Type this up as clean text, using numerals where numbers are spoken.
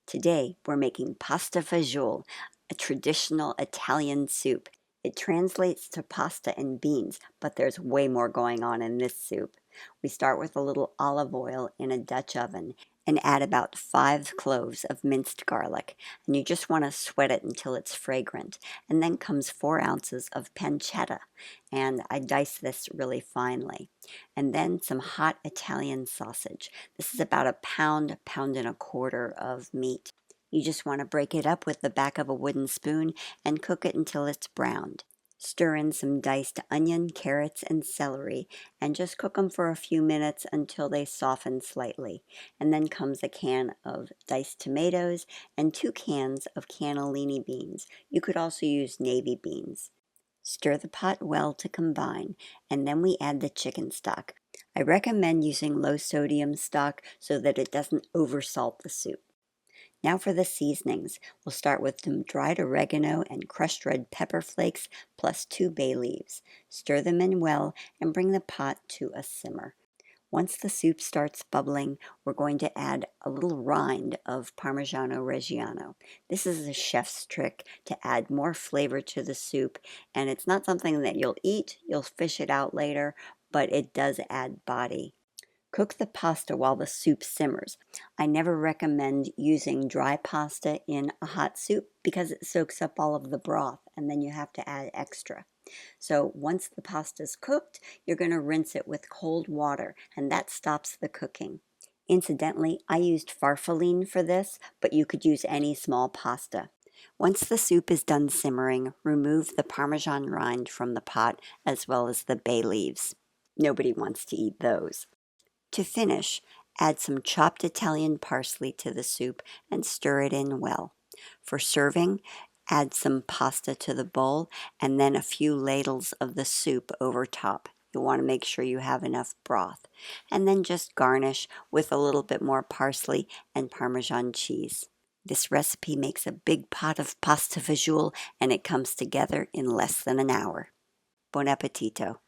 Today, we're making pasta fagioli, a traditional Italian soup. It translates to pasta and beans, but there's way more going on in this soup. We start with a little olive oil in a Dutch oven and add about 5 cloves of minced garlic. And you just want to sweat it until it's fragrant. And then comes 4 ounces of pancetta. And I dice this really finely. And then some hot Italian sausage. This is about a pound, pound and a quarter of meat. You just want to break it up with the back of a wooden spoon and cook it until it's browned. Stir in some diced onion, carrots, and celery, and just cook them for a few minutes until they soften slightly. And then comes a can of diced tomatoes and 2 cans of cannellini beans. You could also use navy beans. Stir the pot well to combine, and then we add the chicken stock. I recommend using low sodium stock so that it doesn't oversalt the soup. Now for the seasonings. We'll start with some dried oregano and crushed red pepper flakes plus 2 bay leaves. Stir them in well and bring the pot to a simmer. Once the soup starts bubbling, we're going to add a little rind of Parmigiano Reggiano. This is a chef's trick to add more flavor to the soup, and it's not something that you'll eat, you'll fish it out later, but it does add body. Cook the pasta while the soup simmers. I never recommend using dry pasta in a hot soup because it soaks up all of the broth and then you have to add extra. So once the pasta's cooked, you're going to rinse it with cold water and that stops the cooking. Incidentally, I used farfalle for this, but you could use any small pasta. Once the soup is done simmering, remove the Parmesan rind from the pot as well as the bay leaves. Nobody wants to eat those. To finish, add some chopped Italian parsley to the soup and stir it in well. For serving, add some pasta to the bowl and then a few ladles of the soup over top. You'll want to make sure you have enough broth. And then just garnish with a little bit more parsley and Parmesan cheese. This recipe makes a big pot of pasta fagioli and it comes together in less than an hour. Buon appetito!